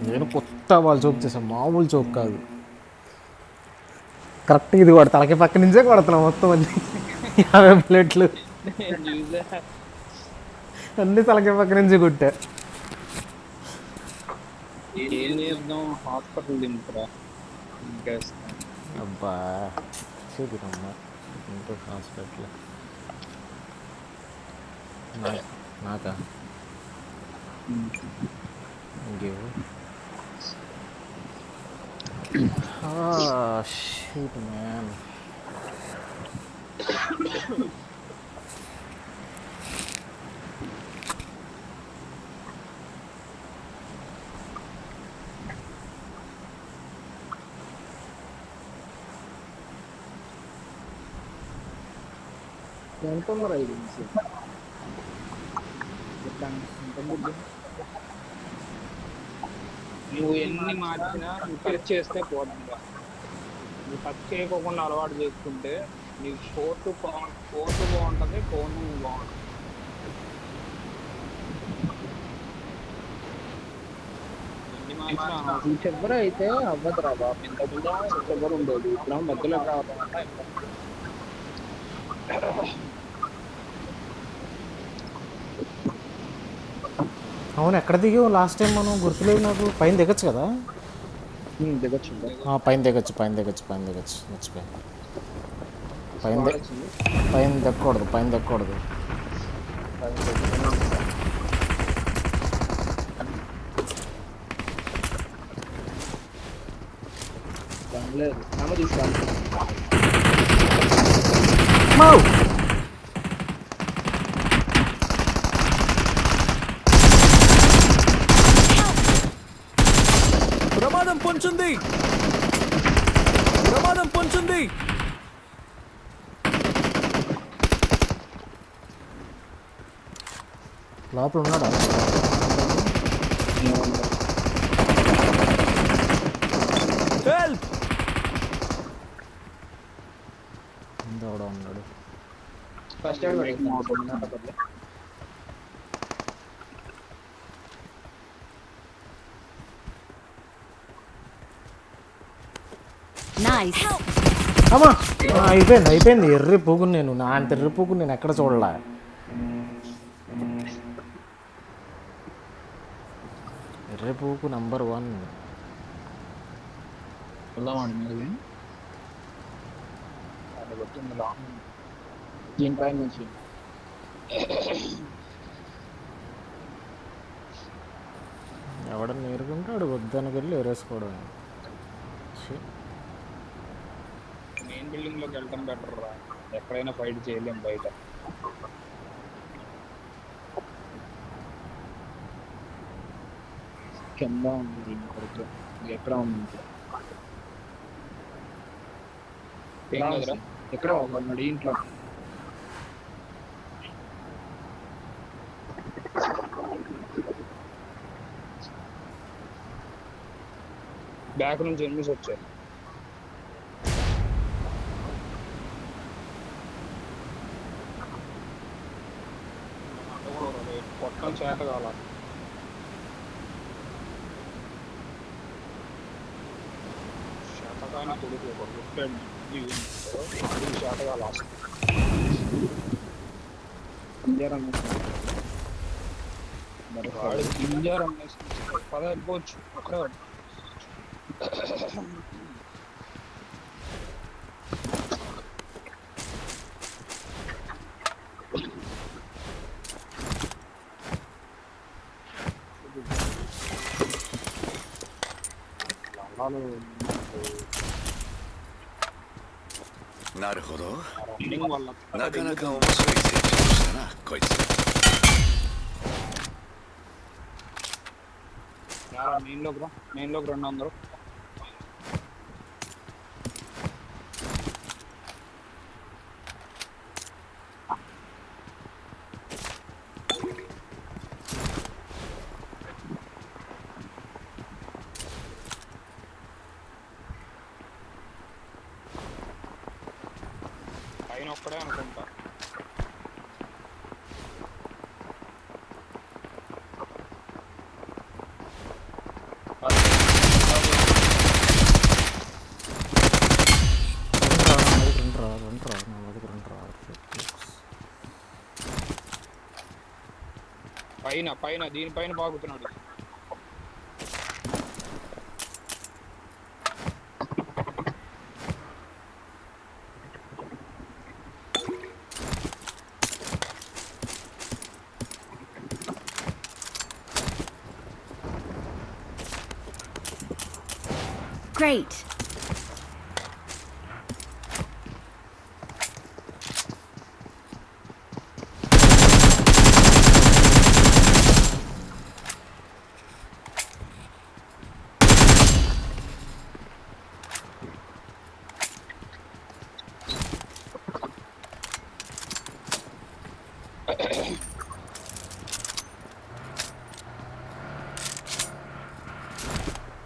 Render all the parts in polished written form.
నేను కొత్త వాళ్ళు చోక్ చేసాను, మామూలు చోక్ కాదు. కరెక్ట్ ఇది కూడా తలకి పక్క నుంచే కొడుతున్నాం మొత్తం అన్ని 50 ప్లేట్లు అన్ని తలకి పక్క నుంచే కొట్టా. ఏం చేద్దాం, హాస్పిటల్ దింపురా. అబ్బా చూద్దామ్మా ఇంకో హాస్పిటల్ నాకా ఇంకేవు షీట్ మ్యాన్. ఎంత ఉందరా ఇది? నువ్వు ఎన్ని మార్చినా టచ్ చేస్తే పోతుందా? నువ్వు టచ్ చేయకోకుండా అలవాటు చేసుకుంటే నీకు ఫోర్టు బాగుంటుంది, ఫోన్ బాగుంటుంది. చివరి అయితే అవ్వదురా బాబు, ఇంతకుముందు చివరి ఉండేది, ఇప్పుడు మధ్యలో కావాలంటే అవును, ఎక్కడ దిగావు లాస్ట్ టైం మనం? గుర్తులేదు నాకు. పైన దిగచ్చు కదా? దిగచ్చు. పైన దిగచ్చు మర్చిపోయి. పైన దక్కకూడదు. ప్రమాదం పొంచుంది. లోపల ఉన్నాడా? హెల్ప్! ఇందోడా ఉన్నాడు. ఫస్ట్ అమ్మా అయిపోయింది. ఎర్రి పూకుని నేను నా అంత ఎర్రి పూకుని నేను ఎక్కడ చూడలే. ఎర్రి పూకు నంబర్ 1. దీనిపై నుంచి ఎవడన్నా నేర్చుకుంటాడు, వద్దనకి వెళ్ళి ఎరేసుకోవడం. మెయిన్ బిల్డింగ్ లోకి వెళ్ళడం బెటర్ రా, ఎక్కడైనా ఫైట్ చేయలేం బయట. కింద ఉంది దీని కొరకు, ఎక్కడ ఉంది ఎక్కడ ఉన్నాడు ఇంట్లో. బ్యాక్ నుంచి ఎనిమిస్ వచ్చాయి. కొట్టం చేత కాల. శాతకాన్ని కొడుకు శాతగా లాస్ట్ ఇంజారం పద వెళ్ళిపోవచ్చు అక్కడే.なるほど。なかなか面白い成長したな、こいつ。మెయిన్లోకి రండి అందరూ. పైన ఒక్కడే అనుకుంటా. పైన పైన దీనిపైన పాకుతున్నాడు. Great.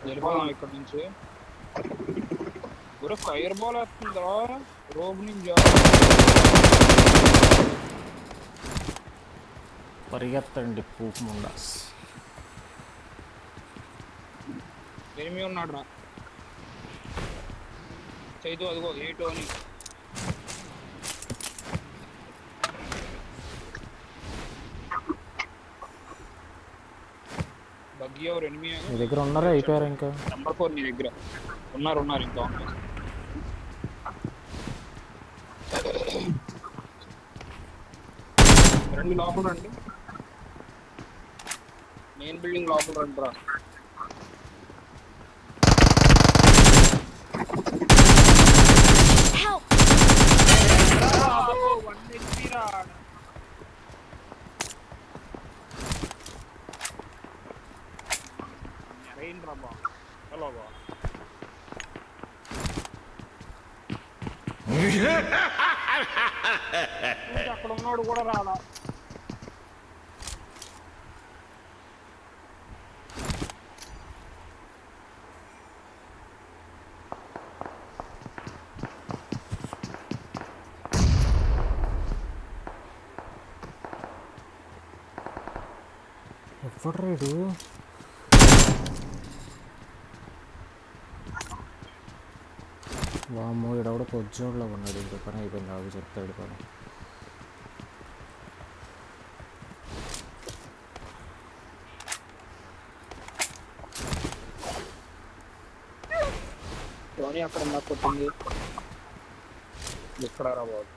వెళ్ళిపోదాం ఇక్కడ నుంచి. ఒరే ఫైర్ బాల్ వస్తుందా రోబ్ నుంచి? పరిగెత్తండి పూపు ముండాస్. ఎనిమి ఉన్నాడు రా చైతు, అదిగో ఏటో అని. బగ్గి ఎవరు ఎనిమి? మీ దగ్గర ఉన్నారా? అయిపోయారా ఇంకా? నెంబర్ 4 నీ దగ్గర ఉన్నారు ఇంకా ఉన్నారు. రండి లోపల రండి, మెయిన్ బిల్డింగ్ లోపల రండి రా. Help. అక్కడ ఉన్నాడు కూడా రాలా. ఎప్పుడు రేడు వామ్మో, ఈడవడ పొజ్జోడ్లో ఉన్నాడు. ఇంకో పని అయిపోయింది. ఆగు చెప్తాడు పని. టోనీ అక్కడ నాకు కొట్టింది. ఎక్కడ రా బాబు?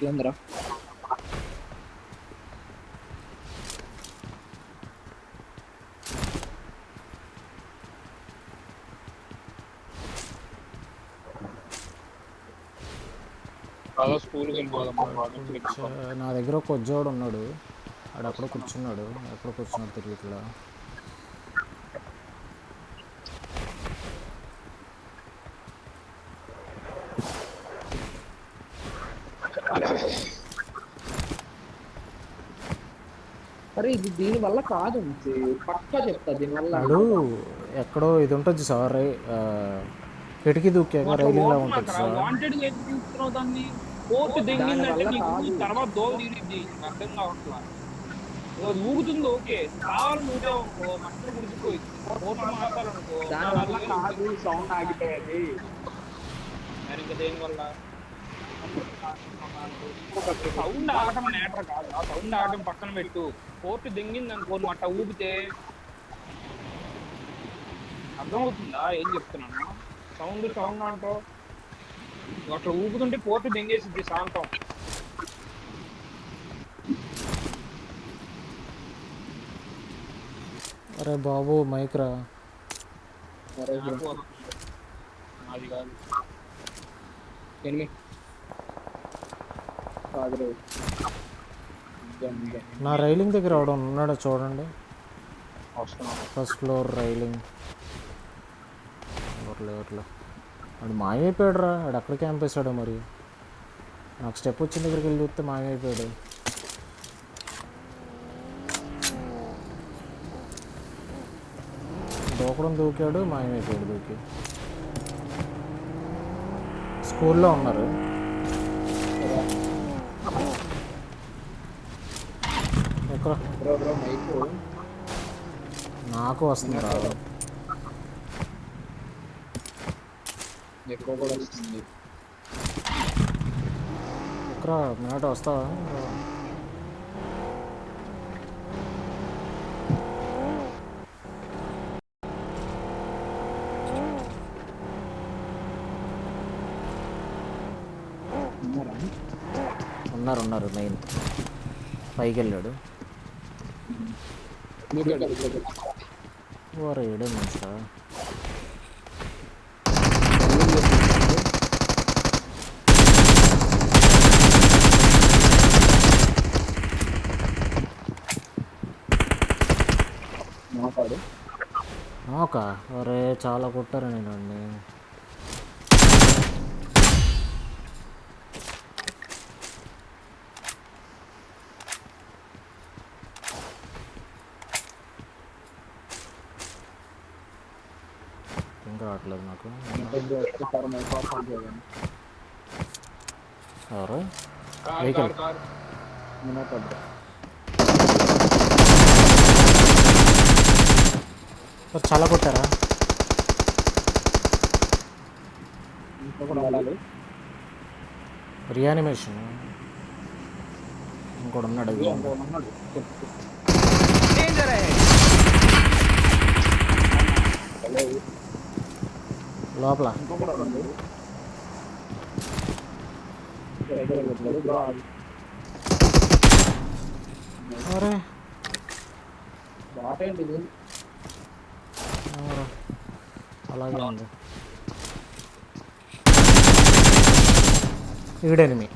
ఏంద్రా స్కూల్కి వెళ్ళిపోదాం. నా దగ్గర ఒక కొజ్జోడు ఉన్నాడు. ఆడు అక్కడ కూర్చున్నాడు. ఎక్కడ కూర్చున్నాడు తిరుగుతులా. అరే ఇది దీని వల్ల కాదు, పక్కా చెప్తా దీని వల్ల. ఆడు ఎక్కడో ఇది ఉంటుంది సార్, కిటికీ దూకాక రైలింగ్లా ఉంటుంది సార్. వాంటెడ్ గా ఎందుకు చూస్తున్నావు దాన్ని? కోర్టు దిగిందంటే నీకు తర్వాత దోలు తీరిద్ది. అర్థం కావట్లా. ఊగుతుంది ఓకే, కావాలి నువ్వే మట్టి గుడిచిపోయింది. కోర్టు మాట్లాడాలనుకో దానివల్ల కాదు, సౌండ్ ఆగిపోయేది. మరి ఇంకా దేని వల్ల? సౌండ్ ఆగటం నేటర్ కాదు. ఆ సౌండ్ ఆగటం పక్కన పెట్టు. కోర్టు దింగింది అనుకో, నువ్వు అట్ట ఊపితే అర్థమవుతుందా ఏం చెప్తున్నాను? సౌండ్ సౌండ్ అంటావు, అట్లా ఊపుతుంటే పోర్టు దెంగేసిద్ది శాంతం. అరే బాబు మైక్ రా. అది కాదు ఎనిమి కాదు. నా రైలింగ్ దగ్గర అవడం ఉన్నాడో చూడండి. వస్తున్నాను. First floor railing. ఎవరిలో వాడు మాయమైపోయాడు రా. వాడు అక్కడ క్యాంప్ వేసాడు. మరి నాకు స్టెప్ వచ్చిన దగ్గరికి వెళ్ళి చూస్తే మాయమైపోయాడు. దూకడం దూకాడు, మాయమైపోయాడు దూకి. స్కూల్లో ఉన్నారు. ఎక్కడ నాకు వస్తుంది రా. ఎక్కువ కూడా వస్తుంది. ఎక్కరా మినాట వస్తావా? ఉన్నారు మెయిన్ పైకి వెళ్ళాడు. ఓరే ఏడే మనిషా. నోకా ఒరే చాలా కొట్టారు నేను అండి. ఇంకా రావట్లేదు నాకు. ఎవరు వెహికల్ చాలా కొట్టారా? రియానిమేషన్ ఇంకోటి ఉన్నాడు. Danger ahead. లోపల అరే అలాగే ఉంది. ఈడెనిమి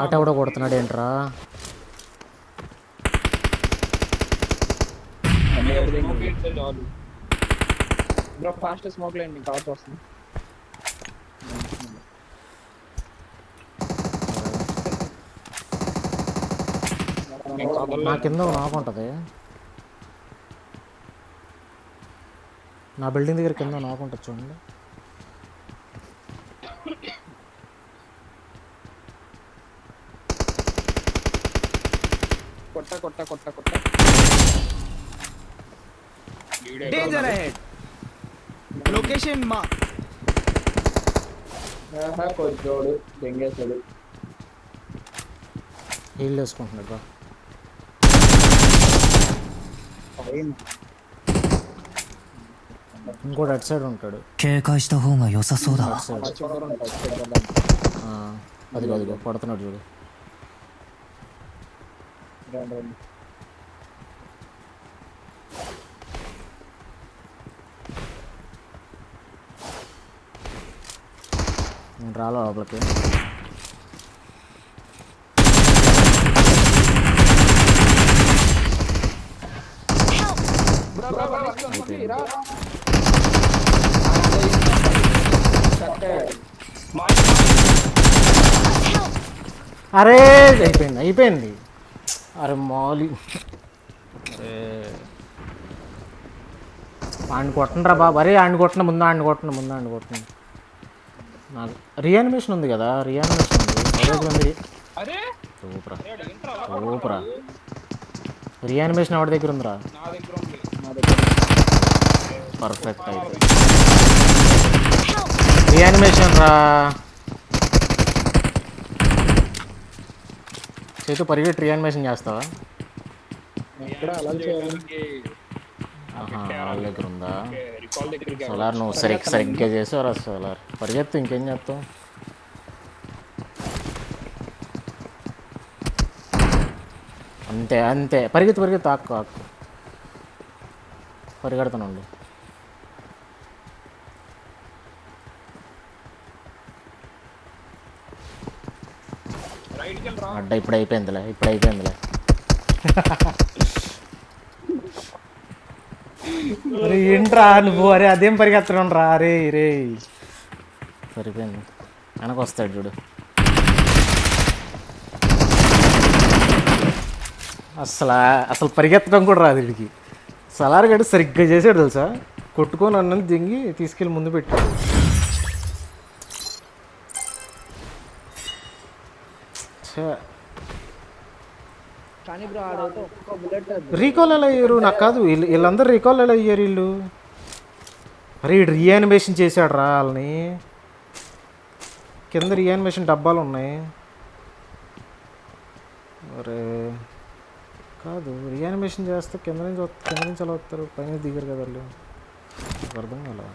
ఆట కూడా కొడుతున్నాడు ఏంట్రా? ఫాస్ట్ స్మోక్ లేండి కావచ్చు వస్తుంది. నా కింద నాకు ఉంటుంది. నా బిల్డింగ్ దగ్గర కింద నాకు ఉంటుంది చూడండి. కొట్ట Danger ahead. Location mark. కొట్టోడు దెంగేసాడు. హీల్ వేసుకుంటున్నాడు బా. ఇంకోటి అటు సైడ్ ఉంటాడు. 警戒した方が良さそうだ。 అటు సైడ్ అదిగో పడుతున్నాడు చూడు. నేను రాలో లోపలికి. అరే అయిపోయింది. అరే మాలి ఆడిని కొట్టండి రా బాబు. అరే ఆడిని కొట్టండి ముందు నాకు రియానిమేషన్ ఉంది కదా. రియానిమేషన్ ఉంది సూపరా. రియానిమేషన్ ఎవరి దగ్గర ఉందిరా? పర్ఫెక్ట్. అయితే రియానిమేషన్ రా చేతు పరిగెట్టి రియానిమేషన్ చేస్తావా? వాళ్ళ దగ్గర ఉందా? సోలార్ నువ్వు సరిగ్గా చేసావురా. సోలార్ పరిగెత్తు, ఇంకేం చేస్తావు? అంతే పరిగెత్తు ఆకు పరిగెడుతానండి. అడ్డ ఇప్పుడు అయిపోయిందిలే. అరే ఏంట్రా నువ్వు? అరే అదేం పరిగెత్తడం రా. రే సరిపోయింది. వెనక వస్తాడు చూడు. అసలు పరిగెత్తడం కూడా రాదు వీడికి. సలార్ గడు సరిగ్గా చేసాడు తెలుసా. కొట్టుకొని అన్నది దింగి తీసుకెళ్ళి ముందు పెట్టాడు. కానీ బ్రో ఆడైతే ఒక్క బుల్లెట్ రీకాల్ ఎలా అయ్యారు నాకు కాదు వీళ్ళందరూ రీకాల్ ఎలా అయ్యారు వీళ్ళు అరే వీడు రీయానిమేషన్ చేశాడు రా వాళ్ళని కింద రీయానిమేషన్ డబ్బాలు ఉన్నాయి అరే కాదు రీయానిమేషన్ చేస్తే కింద నుంచి ఎలా వస్తారు పైన దిగరు కదా వాళ్ళు నాకు అర్థం కాలే